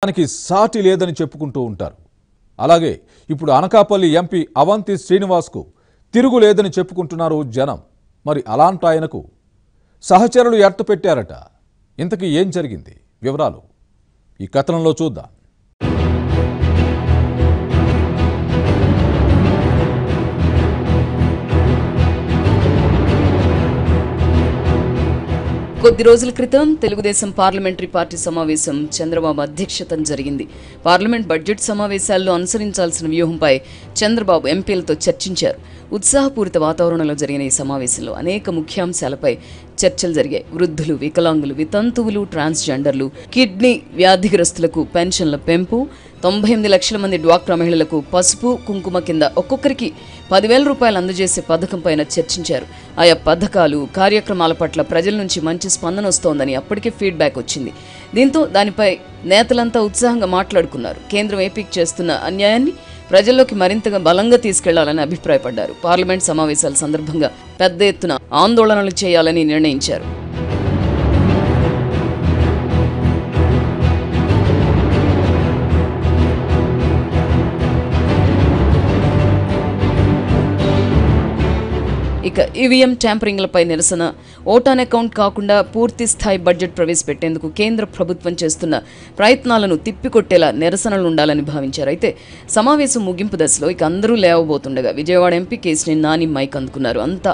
దానికి సాటి లేదని చెప్పుకుంటూ ఉంటారు. అలాగే ఇప్పుడు అనకాపల్లి ఎంపీ అవంతి శ్రీనివాస్కు తిరుగు లేదని చెప్పుకుంటున్నారు జనం. మరి అలాంటి ఆయనకు సహచరులు ఎట్టు పెట్టారట. ఇంతకీ ఏం జరిగింది? వివరాలు ఈ కథనంలో చూద్దాం. కొద్ది రోజుల క్రితం తెలుగుదేశం పార్లమెంటరీ పార్టీ సమావేశం చంద్రబాబు అధ్యక్షతన జరిగింది. పార్లమెంట్ బడ్జెట్ సమావేశాల్లో అనుసరించాల్సిన వ్యూహంపై చంద్రబాబు ఎంపీలతో చర్చించారు. ఉత్సాహపూరిత వాతావరణంలో జరిగిన ఈ సమావేశంలో అనేక ముఖ్యాంశాలపై చర్చలు జరిగాయి. వృద్ధులు, వికలాంగులు, వితంతువులు, ట్రాన్స్జెండర్లు, కిడ్నీ వ్యాధిగ్రస్తులకు పెన్షన్ల పెంపు, 98 లక్షల మంది డ్వాక్రా మహిళలకు పసుపు కుంకుమ కింద ఒక్కొక్కరికి 10,000 రూపాయలు అందజేసే పథకంపైన చర్చించారు. ఆయా పథకాలు, కార్యక్రమాల పట్ల ప్రజల నుంచి మంచి స్పందన వస్తోందని అప్పటికే ఫీడ్బ్యాక్ వచ్చింది. దీంతో దానిపై నేతలంతా ఉత్సాహంగా మాట్లాడుకున్నారు. కేంద్రం ఏపీకి చేస్తున్న అన్యాయాన్ని ప్రజల్లోకి మరింతగా బలంగా తీసుకెళ్లాలని అభిప్రాయపడ్డారు. పార్లమెంట్ సమావేశాల సందర్భంగా పెద్ద ఎత్తున ఆందోళనలు చేయాలని నిర్ణయించారు. ఇక ఈవీఎం ట్యాంపరింగ్లపై నిరసన, ఓటాన్ అకౌంట్ కాకుండా పూర్తి స్థాయి బడ్జెట్ ప్రవేశపెట్టేందుకు కేంద్ర ప్రభుత్వం చేస్తున్న ప్రయత్నాలను తిప్పికొట్టేలా నిరసనలు ఉండాలని భావించారు. అయితే సమావేశం ముగింపు దశలో ఇక అందరూ లేవబోతుండగా విజయవాడ ఎంపీ కేశినేని నాని మైక్ అందుకున్నారు. అంతా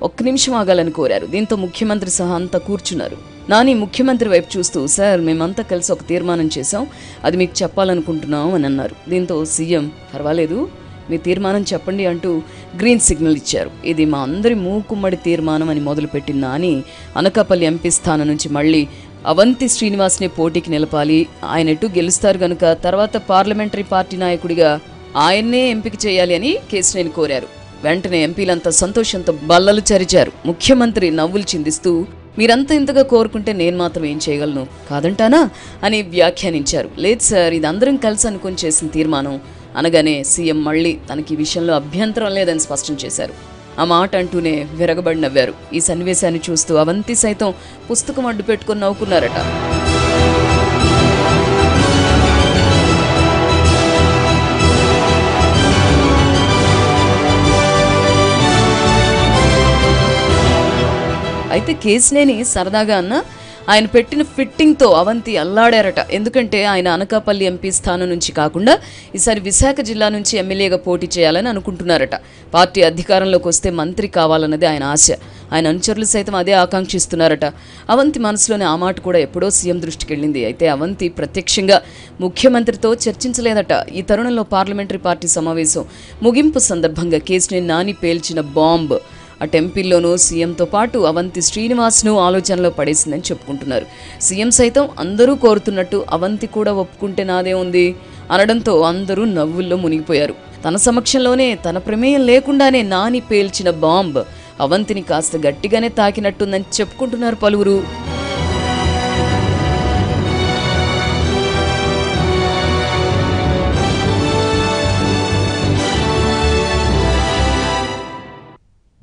ఒక్క నిమిషం ఆగాలని కోరారు. దీంతో ముఖ్యమంత్రి సహా అంతా కూర్చున్నారు. నాని ముఖ్యమంత్రి వైపు చూస్తూ, సార్ మేమంతా కలిసి ఒక తీర్మానం చేశాం, అది మీకు చెప్పాలనుకుంటున్నాం అని అన్నారు. దీంతో సీఎం పర్వాలేదు మీ తీర్మానం చెప్పండి అంటూ గ్రీన్ సిగ్నల్ ఇచ్చారు. ఇది మా అందరి మూకుమ్మడి తీర్మానం అని మొదలుపెట్టిన నాని అనకాపల్లి ఎంపీ స్థానం నుంచి మళ్ళీ అవంతి శ్రీనివాస్నే పోటీకి నిలపాలి, ఆయన ఎటు గెలుస్తారు గనుక తర్వాత పార్లమెంటరీ పార్టీ నాయకుడిగా ఆయన్నే ఎంపిక చేయాలి అని కేశినేని కోరారు. వెంటనే ఎంపీలంతా సంతోషంతో బల్లలు చరిచారు. ముఖ్యమంత్రి నవ్వులు చిందిస్తూ, మీరంతా ఇంతగా కోరుకుంటే నేను మాత్రం ఏం చేయగలను, కాదంటానా అని వ్యాఖ్యానించారు. లేదు సార్, ఇది అందరం కలిసి అనుకొని చేసిన తీర్మానం అనగానే సీఎం మళ్ళీ తనకి ఈ విషయంలో అభ్యంతరం లేదని స్పష్టం చేశారు. ఆ మాట అంటూనే విరగబడి నవ్వారు. ఈ సన్నివేశాన్ని చూస్తూ అవంతి సైతం పుస్తకం అడ్డు పెట్టుకుని నవ్వుకున్నారట. అయితే కేశినేని సరదాగా అన్న ఆయన పెట్టిన ఫిట్టింగ్తో అవంతి అల్లాడారట. ఎందుకంటే ఆయన అనకాపల్లి ఎంపీ స్థానం నుంచి కాకుండా ఈసారి విశాఖ జిల్లా నుంచి ఎమ్మెల్యేగా పోటీ చేయాలని అనుకుంటున్నారట. పార్టీ అధికారంలోకి వస్తే మంత్రి కావాలన్నది ఆయన ఆశ. ఆయన అనుచరులు సైతం అదే ఆకాంక్షిస్తున్నారట. అవంతి మనసులోని ఆ మాట కూడా ఎప్పుడో సీఎం దృష్టికి వెళ్ళింది. అయితే అవంతి ప్రత్యక్షంగా ముఖ్యమంత్రితో చర్చించలేదట. ఈ తరుణంలో పార్లమెంటరీ పార్టీ సమావేశం ముగింపు సందర్భంగా కేశినేని నాని పేల్చిన బాంబ్ అటు ఎంపీల్లోనూ సీఎంతో పాటు అవంతి శ్రీనివాస్ను ఆలోచనలో పడేసిందని చెప్పుకుంటున్నారు. సీఎం సైతం అందరూ కోరుతున్నట్టు అవంతి కూడా ఒప్పుకుంటే నాదే ఉంది అనడంతో అందరూ నవ్వుల్లో మునిగిపోయారు. తన సమక్షంలోనే, తన ప్రమేయం లేకుండానే నాని పేల్చిన బాంబ్ అవంతిని కాస్త గట్టిగానే తాకినట్టుందని చెప్పుకుంటున్నారు పలువురు.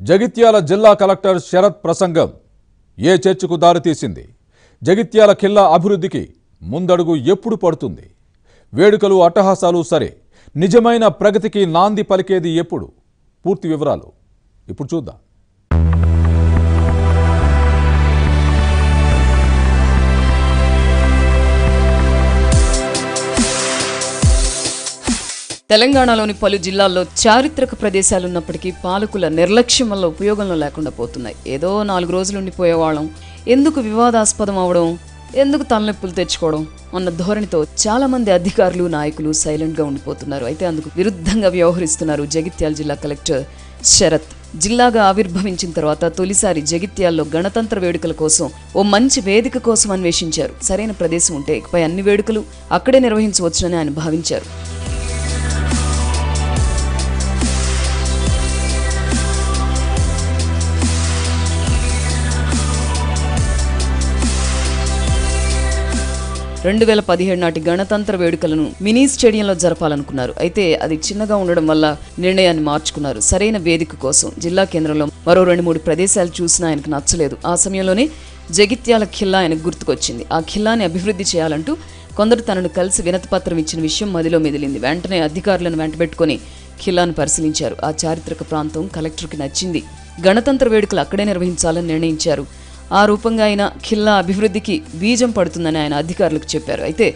జగిత్యాల జిల్లా కలెక్టర్ శరత్ ప్రసంగం ఏ చర్చకు దారితీసింది? జగిత్యాల ఖిల్లా అభివృద్ధికి ముందడుగు ఎప్పుడు పడుతుంది? వేడుకలు, అట్టహాసాలు సరే, నిజమైన ప్రగతికి నాంది పలికేది ఎప్పుడు? పూర్తి వివరాలు ఇప్పుడు చూద్దాం. తెలంగాణలోని పలు జిల్లాల్లో చారిత్రక ప్రదేశాలున్నప్పటికీ పాలకుల నిర్లక్ష్యం వల్ల ఉపయోగంలో లేకుండా పోతున్నాయి. ఏదో 4 రోజులు ఉండిపోయేవాళ్ళం, ఎందుకు వివాదాస్పదం అవడం, ఎందుకు తలనొప్పులు తెచ్చుకోవడం అన్న ధోరణితో చాలా మంది అధికారులు, నాయకులు సైలెంట్గా ఉండిపోతున్నారు. అయితే అందుకు విరుద్ధంగా వ్యవహరిస్తున్నారు జగిత్యాల జిల్లా కలెక్టర్ శరత్. జిల్లాగా ఆవిర్భవించిన తర్వాత తొలిసారి జగిత్యాల్లో గణతంత్ర వేడుకల కోసం ఓ మంచి వేదిక కోసం అన్వేషించారు. సరైన ప్రదేశం ఉంటే ఇకపై అన్ని వేడుకలు అక్కడే నిర్వహించవచ్చునని ఆయన భావించారు. రెండు 2017 నాటి గణతంత్ర వేడుకలను మినీ స్టేడియంలో జరపాలనుకున్నారు. అయితే అది చిన్నగా ఉండడం వల్ల నిర్ణయాన్ని మార్చుకున్నారు. సరైన వేదిక కోసం జిల్లా కేంద్రంలో మరో 2-3 ప్రదేశాలు చూసినా ఆయనకు నచ్చలేదు. ఆ సమయంలోనే జగిత్యాల ఖిల్లా ఆయనకు గుర్తుకొచ్చింది. ఆ ఖిల్లాని అభివృద్ధి చేయాలంటూ కొందరు తనను కలిసి వినతిపత్రం ఇచ్చిన విషయం మదిలో మెదిలింది. వెంటనే అధికారులను వెంటబెట్టుకుని ఖిల్లాను పరిశీలించారు. ఆ చారిత్రక ప్రాంతం కలెక్టర్కి నచ్చింది. గణతంత్ర వేడుకలు అక్కడే నిర్వహించాలని నిర్ణయించారు. ఆ రూపంగా ఆయన ఖిల్లా అభివృద్ధికి బీజం పడుతుందని ఆయన అధికారులకు చెప్పారు. అయితే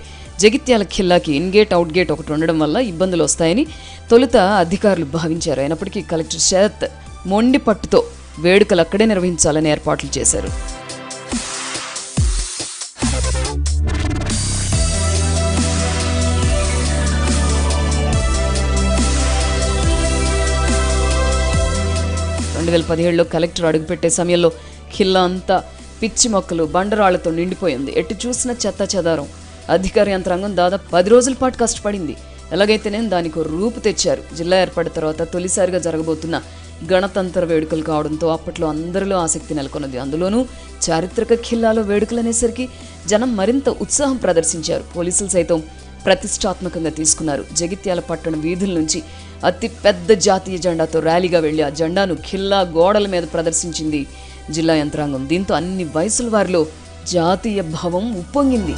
జగిత్యాల ఖిల్లాకి ఇన్గేట్ అవుట్గేట్ ఒకటి ఉండడం వల్ల ఇబ్బందులు వస్తాయని తొలుత అధికారులు భావించారు. అయినప్పటికీ కలెక్టర్ శరత్ మొండి పట్టుతో వేడుకలు అక్కడే నిర్వహించాలని ఏర్పాట్లు చేశారు. కలెక్టర్ అడుగుపెట్టే సమయంలో ఖిల్లా అంతా పిచ్చి మొక్కలు బండరాళ్లతో నిండిపోయింది. ఎటు చూసిన చెత్త చెదారం. అధికార యంత్రాంగం దాదాపు 10 రోజుల పాటు కష్టపడింది. ఎలాగైతేనే దానికి రూపు తెచ్చారు. జిల్లా ఏర్పడిన తర్వాత తొలిసారిగా జరగబోతున్న గణతంత్ర వేడుకలు కావడంతో అప్పట్లో అందరిలో ఆసక్తి నెలకొన్నది. అందులోనూ చారిత్రక ఖిల్లాలో వేడుకలు అనేసరికి జనం మరింత ఉత్సాహం ప్రదర్శించారు. పోలీసులు సైతం ప్రతిష్టాత్మకంగా తీసుకున్నారు. జగిత్యాల పట్టణ వీధుల నుంచి అతి పెద్ద జాతీయ జెండాతో ర్యాలీగా వెళ్లి ఆ జెండాను ఖిల్లా గోడల మీద ప్రదర్శించింది జిల్లా యంత్రాంగం. దీంతో అన్ని వయసుల వారిలో జాతీయ భావం ఉప్పొంగింది.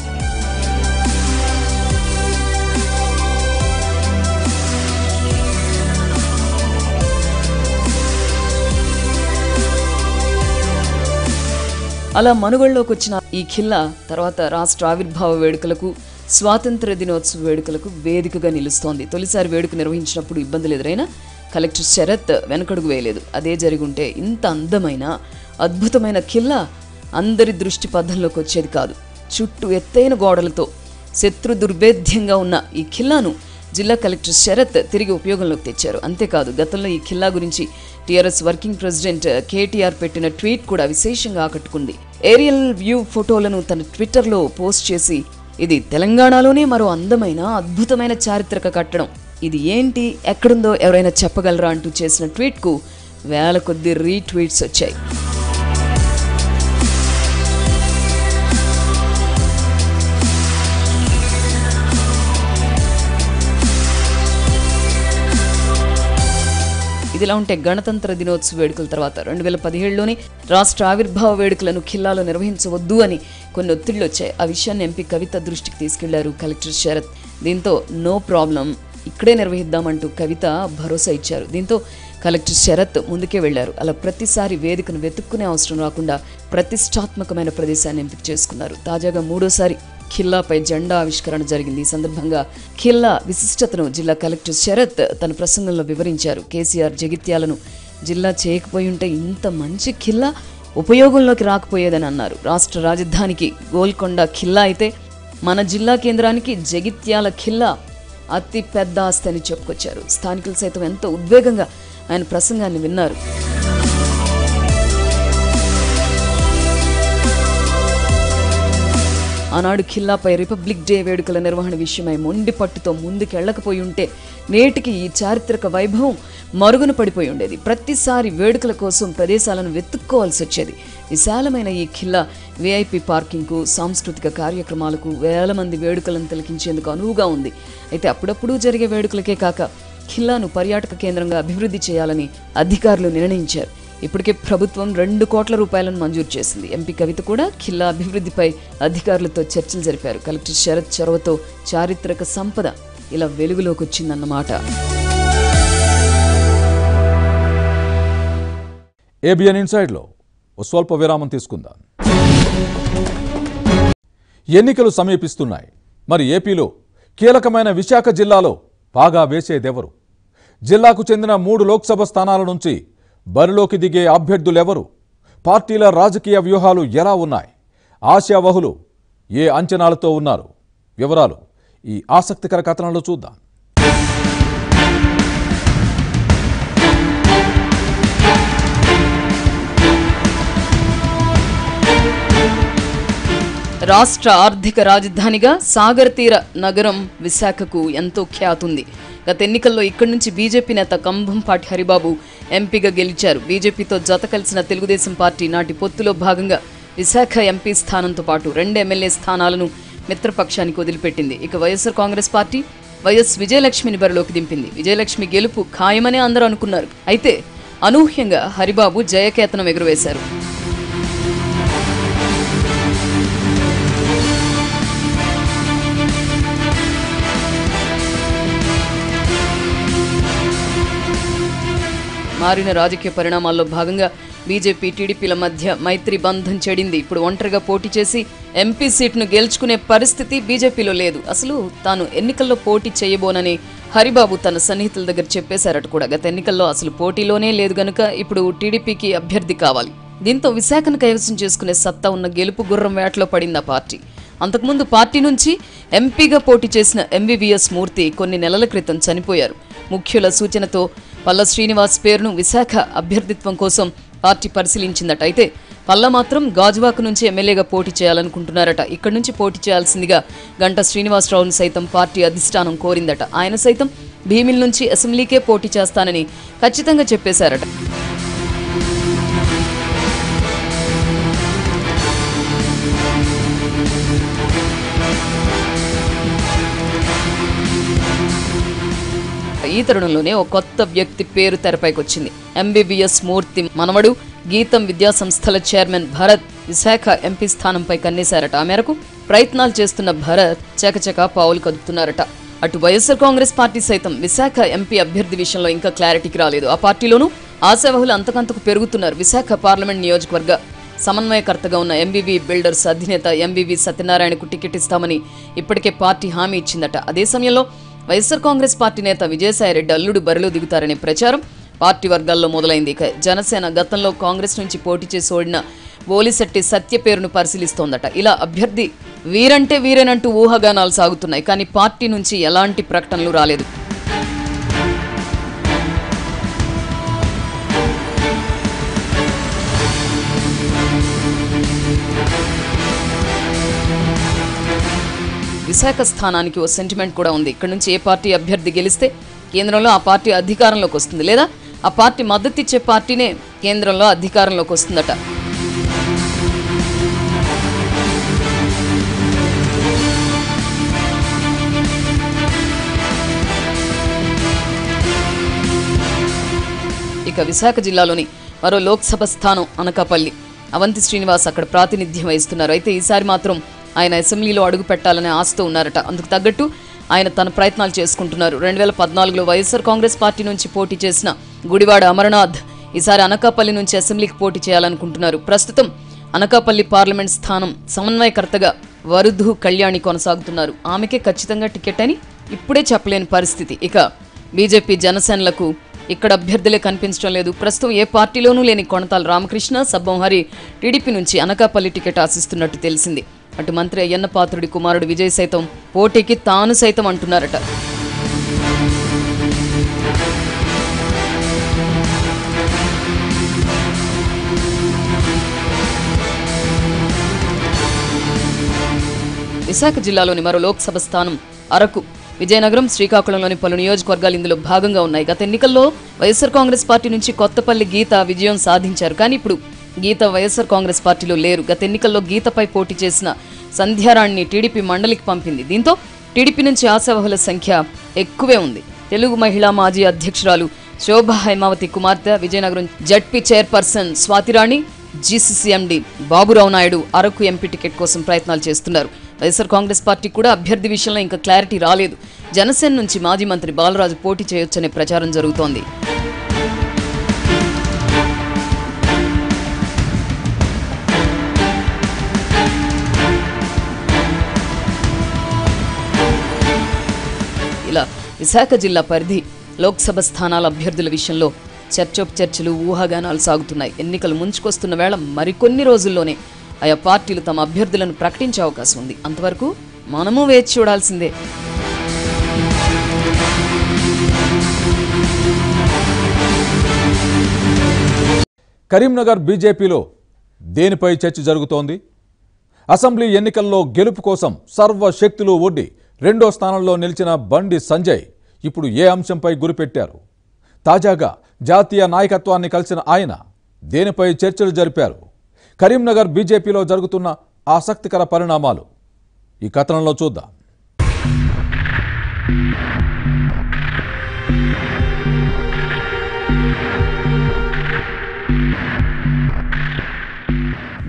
అలా మనుగడలోకి వచ్చిన ఈ ఖిల్లా తర్వాత రాష్ట్ర ఆవిర్భావ వేడుకలకు, స్వాతంత్ర దినోత్సవ వేడుకలకు వేదికగా నిలుస్తోంది. తొలిసారి వేడుక నిర్వహించినప్పుడు ఇబ్బందులు ఎదురైనా కలెక్టర్ శరత్ వెనకడుగు వేయలేదు. అదే జరిగుంటే ఇంత అందమైన అద్భుతమైన ఖిల్లా అందరి దృష్టి పథంలోకి వచ్చేది కాదు. చుట్టూ ఎత్తైన గోడలతో శత్రు దుర్భేద్యంగా ఉన్న ఈ ఖిల్లాను జిల్లా కలెక్టర్ శరత్ తిరిగి ఉపయోగంలోకి తెచ్చారు. అంతేకాదు గతంలో ఈ ఖిల్లా గురించి టీఆర్ఎస్ వర్కింగ్ ప్రెసిడెంట్ కేటీఆర్ పెట్టిన ట్వీట్ కూడా విశేషంగా ఆకట్టుకుంది. ఏరియల్ వ్యూ ఫోటోలను తన ట్విట్టర్లో పోస్ట్ చేసి ఇది తెలంగాణలోనే మరో అందమైన అద్భుతమైన చారిత్రక కట్టడం, ఇది ఏంటి ఎక్కడుందో ఎవరైనా చెప్పగలరా అంటూ చేసిన ట్వీట్కు వేల కొద్ది రీట్వీట్స్ వచ్చాయి. ఇదిలా ఉంటే గణతంత్ర దినోత్సవ వేడుకల తర్వాత 2017లోనే రాష్ట్ర ఆవిర్భావ వేడుకలను ఖిల్లాలో నిర్వహించవద్దు అని కొన్ని ఒత్తిళ్లు వచ్చాయి. ఆ విషయాన్ని ఎంపీ కవిత దృష్టికి తీసుకెళ్లారు కలెక్టర్ శరత్. దీంతో నో ప్రాబ్లం, ఇక్కడే నిర్వహిద్దామంటూ కవిత భరోసా ఇచ్చారు. దీంతో కలెక్టర్ శరత్ ముందుకే వెళ్లారు. అలా ప్రతిసారి వేదికను వెతుక్కునే అవసరం రాకుండా ప్రతిష్టాత్మకమైన ప్రదేశాన్ని ఎంపిక చేసుకున్నారు. తాజాగా 3వ ఖిల్లాపై జెండా ఆవిష్కరణ జరిగింది. ఈ సందర్భంగా ఖిల్లా విశిష్టతను జిల్లా కలెక్టర్ శరత్ తన ప్రసంగంలో వివరించారు. కేసీఆర్ జగిత్యాలను జిల్లా చేయకపోయి ఉంటే ఇంత మంచి ఖిల్లా ఉపయోగంలోకి రాకపోయేదని అన్నారు. రాష్ట్ర రాజధానికి గోల్కొండ ఖిల్లా అయితే మన జిల్లా కేంద్రానికి జగిత్యాల ఖిల్లా అతి పెద్ద ఆస్తి అని చెప్పుకొచ్చారు. స్థానికులు సైతం ఎంతో ఉద్వేగంగా ఆయన ప్రసంగాన్ని విన్నారు. ఆనాడు ఖిల్లాపై రిపబ్లిక్ డే వేడుకల నిర్వహణ విషయమై మొండి పట్టుతో ముందుకెళ్లకపోయి ఉంటే నేటికి ఈ చారిత్రక వైభవం మరుగున పడిపోయి ఉండేది. ప్రతిసారి వేడుకల కోసం ప్రదేశాలను వెతుక్కోవాల్సి వచ్చేది. విశాలమైన ఈ ఖిల్లా విఐపి పార్కింగ్కు, సాంస్కృతిక కార్యక్రమాలకు, వేల మంది వేడుకలను తిలకించేందుకు అనువుగా ఉంది. అయితే అప్పుడప్పుడు జరిగే వేడుకలకే కాక ఖిల్లాను పర్యాటక కేంద్రంగా అభివృద్ధి చేయాలని అధికారులు నిర్ణయించారు. ఇప్పటికే ప్రభుత్వం 2 కోట్ల రూపాయలను మంజూరు చేసింది. ఎంపీ కవిత కూడా ఖిల్లా అభివృద్ధిపై అధికారులతో చర్చలు జరిపారు. కలెక్టర్ శరత్ చొరవతో చారిత్రక సంపద ఇలా వెలుగులోకి వచ్చిందన్నమాట. ఏబిఎన్ ఇన్సైడ్లో ఓ స్వల్ప విరామం తీసుకుందాం. ఎన్నికలు సమీపిస్తున్నాయి. మరి ఏపీలో కీలకమైన విశాఖ జిల్లాలో పాగా వేసేదెవరు? జిల్లాకు చెందిన 3 లోక్సభ స్థానాల నుంచి బరిలోకి దిగే అభ్యర్థులెవరు? పార్టీల రాజకీయ వ్యూహాలు ఎలా ఉన్నాయి? ఆశావహులు ఏ అంచనాలతో ఉన్నారు? వివరాలు ఈ ఆసక్తికర కథనంలో చూద్దాం. రాష్ట్ర ఆర్థిక రాజధానిగా సాగర్ తీర నగరం విశాఖకు ఎంతో ఖ్యాతుంది. గత ఎన్నికల్లో ఇక్కడి నుంచి బీజేపీ నేత కంభంపాటి హరిబాబు ఎంపీగా గెలిచారు. బీజేపీతో జత కలిసిన తెలుగుదేశం పార్టీ నాటి పొత్తులో భాగంగా విశాఖ ఎంపీ స్థానంతో పాటు 2 ఎమ్మెల్యే స్థానాలను మిత్రపక్షానికి వదిలిపెట్టింది. ఇక వైఎస్ఆర్ కాంగ్రెస్ పార్టీ వైఎస్ విజయలక్ష్మిని బరిలోకి దింపింది. విజయలక్ష్మి గెలుపు ఖాయమనే అందరూ అనుకున్నారు. అయితే అనూహ్యంగా హరిబాబు జయకేతనం ఎగురవేశారు. మారిన రాజకీయ పరిణామాల్లో భాగంగా బీజేపీ టీడీపీల మధ్య మైత్రి బంధం చెడింది. ఇప్పుడు ఒంటరిగా పోటీ చేసి ఎంపీ సీట్ను గెలుచుకునే పరిస్థితి బీజేపీలో లేదు. అసలు తాను ఎన్నికల్లో పోటీ చేయబోనని హరిబాబు తన సన్నిహితుల దగ్గర చెప్పేశారట కూడా. గత ఎన్నికల్లో అసలు పోటీలోనే లేదు గనుక ఇప్పుడు టీడీపీకి అభ్యర్థి కావాలి. దీంతో విశాఖను కైవసం చేసుకునే సత్తా ఉన్న గెలుపు గుర్రం వేటలో పడింది ఆ పార్టీ. అంతకుముందు పార్టీ నుంచి ఎంపీగా పోటీ చేసిన ఎంవీవీఎస్ మూర్తి కొన్ని నెలల క్రితం చనిపోయారు. ముఖ్యుల సూచనతో పల్ల శ్రీనివాస్ పేరును విశాఖ అభ్యర్థిత్వం కోసం పార్టీ పరిశీలించిందట. అయితే పల్ల మాత్రం గాజువాక నుంచి ఎమ్మెల్యేగా పోటీ చేయాలనుకుంటున్నారట. ఇక్కడి నుంచి పోటీ చేయాల్సిందిగా గంటా శ్రీనివాసరావును సైతం పార్టీ అధిష్టానం కోరిందట. ఆయన సైతం భీమిలి నుంచి అసెంబ్లీకే పోటీ చేస్తానని ఖచ్చితంగా చెప్పేశారట. ఈ తరుణంలోనే ఒక కొత్త వ్యక్తి పేరు తెరపైకి వచ్చింది. ఎంబీబీఎస్ మూర్తి మనవడు గీతం విద్యా సంస్థల చైర్మన్ భరత్ విశాఖ ఎంపీ స్థానంపై కన్నేశారట. ఆ మేరకు ప్రయత్నాలు చేస్తున్న భరత్ చకచకా పావులు కదుపుతున్నారట. అటు వైఎస్ఆర్ కాంగ్రెస్ పార్టీ సైతం విశాఖ ఎంపీ అభ్యర్థి విషయంలో ఇంకా క్లారిటీకి రాలేదు. ఆ పార్టీలోనూ ఆశావహులు అంతకంతకు పెరుగుతున్నారు. విశాఖ పార్లమెంట్ నియోజకవర్గ సమన్వయకర్తగా ఉన్న ఎంబీవీ బిల్డర్స్ అధినేత ఎంబీవీ సత్యనారాయణకు టికెట్ ఇస్తామని ఇప్పటికే పార్టీ హామీ ఇచ్చిందట. అదే సమయంలో వైఎస్ఆర్ కాంగ్రెస్ పార్టీ నేత విజయసాయిరెడ్డి అల్లుడు బరిలో దిగుతారనే ప్రచారం పార్టీ వర్గాల్లో మొదలైంది. జనసేన గతంలో కాంగ్రెస్ నుంచి పోటీ చేసి ఓడిన బోలిశెట్టి సత్య పేరును పరిశీలిస్తోందట. ఇలా అభ్యర్థి వీరంటే వీరేనంటూ ఊహాగానాలు సాగుతున్నాయి. కానీ పార్టీ నుంచి ఎలాంటి ప్రకటనలు రాలేదు. విశాఖ స్థానానికి ఓ సెంటిమెంట్ కూడా ఉంది. ఇక్కడ నుంచి ఏ పార్టీ అభ్యర్థి గెలిస్తే కేంద్రంలో ఆ పార్టీ అధికారంలోకి వస్తుంది, లేదా ఆ పార్టీ మద్దతు ఇచ్చే పార్టీనే కేంద్రంలో అధికారంలోకి వస్తుందట. ఇక విశాఖ జిల్లాలోని మరో లోక్సభ స్థానం అనకాపల్లి. అవంతి శ్రీనివాస్ అక్కడ ప్రాతినిధ్యం వహిస్తున్నారు. అయితే ఈసారి మాత్రం ఆయన అసెంబ్లీలో అడుగు పెట్టాలనే ఆశతో ఉన్నారట. అందుకు తగ్గట్టు ఆయన తన ప్రయత్నాలు చేసుకుంటున్నారు. 2014లో వైఎస్ఆర్ కాంగ్రెస్ పార్టీ నుంచి పోటీ చేసిన గుడివాడ అమరనాథ్ ఈసారి అనకాపల్లి నుంచి అసెంబ్లీకి పోటీ చేయాలనుకుంటున్నారు. ప్రస్తుతం అనకాపల్లి పార్లమెంట్ స్థానం సమన్వయకర్తగా వరుధు కళ్యాణి కొనసాగుతున్నారు. ఆమెకే ఖచ్చితంగా టికెట్ అని ఇప్పుడే చెప్పలేని పరిస్థితి. ఇక బీజేపీ జనసేనలకు ఇక్కడ అభ్యర్థులే కనిపించడం లేదు. ప్రస్తుతం ఏ పార్టీలోనూ లేని కొణతాల రామకృష్ణ, సబ్బం హరి టీడీపీ నుంచి అనకాపల్లి టికెట్ ఆశిస్తున్నట్టు తెలిసింది. అటు మంత్రి అయ్యన్న పాత్రుడి కుమారుడు విజయ్ సైతం పోటీకి తాను సైతం అంటున్నారట. విశాఖ జిల్లాలోని మరో లోక్సభ స్థానం అరకు. విజయనగరం, శ్రీకాకుళంలోని పలు నియోజకవర్గాలు ఇందులో భాగంగా ఉన్నాయి. గత ఎన్నికల్లో వైఎస్ఆర్ కాంగ్రెస్ పార్టీ నుంచి కొత్తపల్లి గీత విజయం సాధించారు. కానీ ఇప్పుడు గీత వైఎస్ఆర్ కాంగ్రెస్ పార్టీలో లేరు. గత ఎన్నికల్లో గీతపై పోటీ చేసిన సంధ్యారాణ్ని టీడీపీ మండలికి పంపింది. దీంతో టీడీపీ నుంచి ఆశావహుల సంఖ్య ఎక్కువే ఉంది. తెలుగు మహిళా మాజీ అధ్యక్షురాలు శోభా హైమావతి కుమార్తె, Vizianagaram ZP chairperson Swathirani, GCC MD Baburao Naidu Araku MP ticket కోసం ప్రయత్నాలు చేస్తున్నారు. వైఎస్ఆర్ కాంగ్రెస్ పార్టీ కూడా అభ్యర్థి విషయంలో ఇంకా క్లారిటీ రాలేదు. జనసేన నుంచి మాజీ మంత్రి బాలరాజు పోటీ చేయొచ్చనే ప్రచారం జరుగుతోంది. ఇలా విశాఖ జిల్లా పరిధి లోక్సభ స్థానాల అభ్యర్థుల విషయంలో చర్చోపచర్చలు, ఊహాగానాలు సాగుతున్నాయి. ఎన్నికలు ముంచుకొస్తున్న వేళ మరికొన్ని రోజుల్లోనే ఆయా పార్టీలు తమ అభ్యర్థులను ప్రకటించే అవకాశం ఉంది. అంతవరకు మనము వేచి చూడాల్సిందే. కరీంనగర్ బీజేపీలో దేనిపై చర్చ జరుగుతోంది? అసెంబ్లీ ఎన్నికల్లో గెలుపు కోసం సర్వశక్తులు ఒడ్డి రెండో స్థానంలో నిలిచిన బండి సంజయ్ ఇప్పుడు ఏ అంశంపై గురిపెట్టారు? తాజాగా జాతీయ నాయకత్వాన్ని కలిసిన ఆయన దేనిపై చర్చలు జరిపారు? కరీంనగర్ బీజేపీలో జరుగుతున్న ఆసక్తికర పరిణామాలు ఈ కథనంలో చూద్దాం.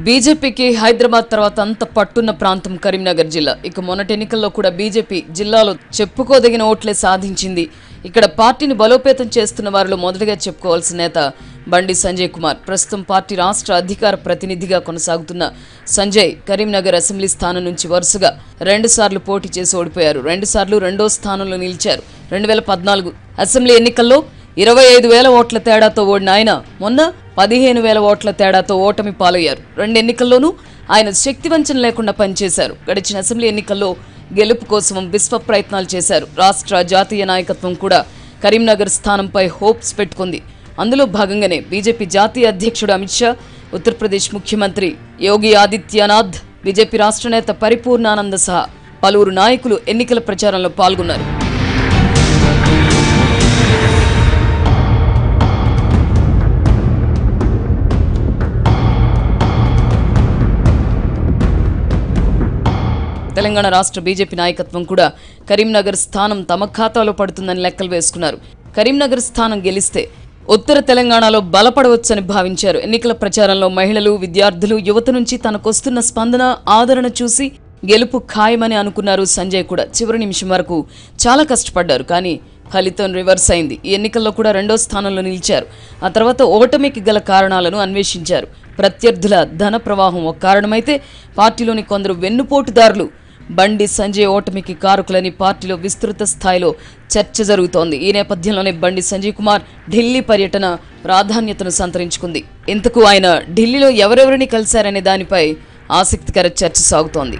బీజేపీకి హైదరాబాద్ తర్వాత అంత పట్టున్న ప్రాంతం కరీంనగర్ జిల్లా. ఇక మొన్నటి ఎన్నికల్లో కూడా బీజేపీ జిల్లాలో చెప్పుకోదగిన ఓట్లే సాధించింది. ఇక్కడ పార్టీని బలోపేతం చేస్తున్న వారిలో మొదటగా చెప్పుకోవాల్సిన నేత బండి సంజయ్ కుమార్. ప్రస్తుతం పార్టీ రాష్ట్ర అధికార ప్రతినిధిగా కొనసాగుతున్న సంజయ్ కరీంనగర్ అసెంబ్లీ స్థానం నుంచి వరుసగా 2 సార్లు పోటీ చేసి ఓడిపోయారు. 2 సార్లు రెండో స్థానంలో నిలిచారు. 2014 అసెంబ్లీ ఎన్నికల్లో 25,000 ఓట్ల తేడాతో ఓడిన ఆయన మొన్న 15,000 ఓట్ల తేడాతో ఓటమి పాలయ్యారు. 2 ఎన్నికల్లోనూ ఆయన శక్తివంచన లేకుండా పనిచేశారు. గడిచిన అసెంబ్లీ ఎన్నికల్లో గెలుపు కోసం విశ్వ ప్రయత్నాలు చేశారు. రాష్ట్ర జాతీయ నాయకత్వం కూడా కరీంనగర్ స్థానంపై హోప్స్ పెట్టుకుంది. అందులో భాగంగానే బీజేపీ జాతీయ అధ్యక్షుడు అమిత్ షా, ఉత్తరప్రదేశ్ ముఖ్యమంత్రి యోగి ఆదిత్యనాథ్, బీజేపీ రాష్ట్ర నేత పరిపూర్ణానంద సహా పలువురు నాయకులు ఎన్నికల ప్రచారంలో పాల్గొన్నారు. తెలంగాణ రాష్ట్ర బీజేపీ నాయకత్వం కూడా కరీంనగర్ స్థానం తమ ఖాతాలో పడుతుందని లెక్కలు వేసుకున్నారు. కరీంనగర్ స్థానం గెలిస్తే ఉత్తర తెలంగాణలో బలపడవచ్చని భావించారు. ఎన్నికల ప్రచారంలో మహిళలు, విద్యార్థులు, యువత నుంచి తనకొస్తున్న స్పందన, ఆదరణ చూసి గెలుపు ఖాయమని అనుకున్నారు. సంజయ్ కూడా చివరి నిమిషం వరకు చాలా కష్టపడ్డారు. కానీ ఫలితం రివర్స్ అయింది. ఈ ఎన్నికల్లో కూడా 2వ స్థానంలో నిలిచారు. ఆ తర్వాత ఓటమికి గల కారణాలను అన్వేషించారు. ప్రత్యర్థుల ధన ప్రవాహం ఒక కారణమైతే పార్టీలోని కొందరు వెన్నుపోటుదారులు బండి సంజయ్ ఓటమికి కారకులని పార్టీలో విస్తృత స్థాయిలో చర్చ జరుగుతోంది. ఈ నేపథ్యంలోనే బండి సంజయ్ కుమార్ ఢిల్లీ పర్యటన ప్రాధాన్యతను సంతరించుకుంది. ఇంతకు ఆయన ఢిల్లీలో ఎవరెవరిని కలిశారనే దానిపై ఆసక్తికర చర్చ సాగుతోంది.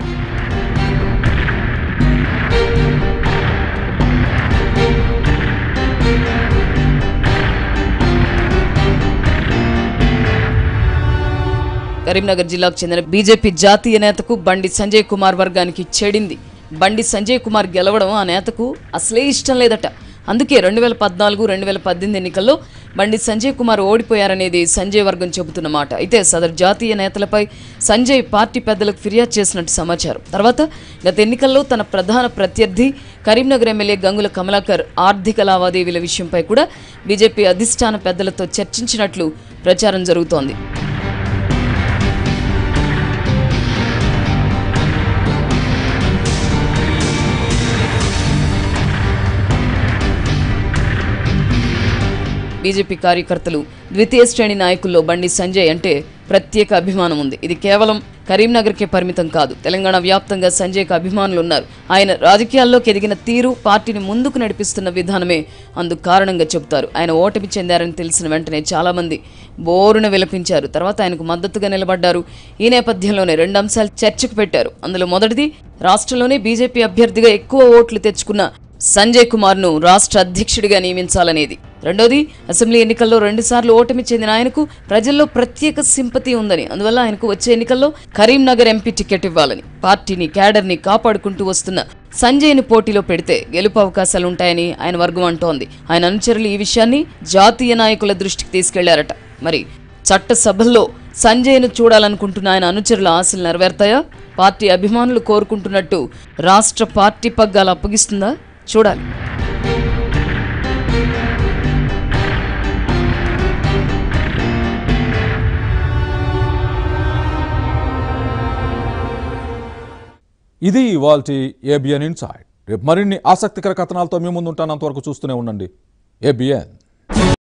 కరీంనగర్ జిల్లాకు చెందిన బీజేపీ జాతీయ నేతకు బండి సంజయ్ కుమార్ వర్గానికి చెడింది. బండి సంజయ్ కుమార్ గెలవడం ఆ నేతకు అసలే ఇష్టం లేదట. అందుకే 2014, 2018 ఎన్నికల్లో బండి సంజయ్ కుమార్ ఓడిపోయారనేది సంజయ్ వర్గం చెబుతున్న మాట. అయితే సదరు జాతీయ నేతలపై సంజయ్ పార్టీ పెద్దలకు ఫిర్యాదు చేసినట్టు సమాచారం. తర్వాత గత ఎన్నికల్లో తన ప్రధాన ప్రత్యర్థి కరీంనగర్ ఎమ్మెల్యే గంగుల కమలాకర్ ఆర్థిక లావాదేవీల విషయంపై కూడా బీజేపీ అధిష్టాన పెద్దలతో చర్చించినట్లు ప్రచారం జరుగుతోంది. బీజేపీ కార్యకర్తలు, ద్వితీయ శ్రేణి నాయకుల్లో బండి సంజయ్ అంటే ప్రత్యేక అభిమానం ఉంది. ఇది కేవలం కరీంనగర్కే పరిమితం కాదు. తెలంగాణ వ్యాప్తంగా సంజయ్కి అభిమానులు ఉన్నారు. ఆయన రాజకీయాల్లోకి ఎదిగిన తీరు, పార్టీని ముందుకు నడిపిస్తున్న విధానమే అందుకు కారణంగా చెబుతారు. ఆయన ఓటమి చెందారని తెలిసిన వెంటనే చాలామంది బోరున విలపించారు. తర్వాత ఆయనకు మద్దతుగా నిలబడ్డారు. ఈ నేపథ్యంలోనే 2 అంశాలు చర్చకు పెట్టారు. అందులో మొదటిది, రాష్ట్రంలోనే బీజేపీ అభ్యర్థిగా ఎక్కువ ఓట్లు తెచ్చుకున్న సంజయ్ కుమార్ను రాష్ట్ర అధ్యక్షుడిగా నియమించాలనేది. రెండోది, అసెంబ్లీ ఎన్నికల్లో 2 సార్లు ఓటమి చెందిన ఆయనకు ప్రజల్లో ప్రత్యేక సింపతి ఉందని, అందువల్ల ఆయనకు వచ్చే ఎన్నికల్లో కరీంనగర్ ఎంపీ టికెట్ ఇవ్వాలని, పార్టీని, క్యాడర్ని కాపాడుకుంటూ వస్తున్న సంజయ్ను పోటీలో పెడితే గెలుపు అవకాశాలుంటాయని ఆయన వర్గం అంటోంది. ఆయన అనుచరులు ఈ విషయాన్ని జాతీయ నాయకుల దృష్టికి తీసుకెళ్లారట. మరి చట్టసభల్లో సంజయ్ను చూడాలనుకుంటున్న ఆయన అనుచరుల ఆశలు నెరవేరుతాయా? పార్టీ అభిమానులు కోరుకుంటున్నట్టు రాష్ట్ర పార్టీ పగ్గాలు అప్పగిస్తుందా? చూడాలి. ఇది ఇవాల్టి ఏబిఎన్ ఇన్సైడ్. రేపు మరిన్ని ఆసక్తికర కథనాలతో మీ ముందు ఉంటాను. అంతవరకు చూస్తూనే ఉండండి ఏబిఎన్.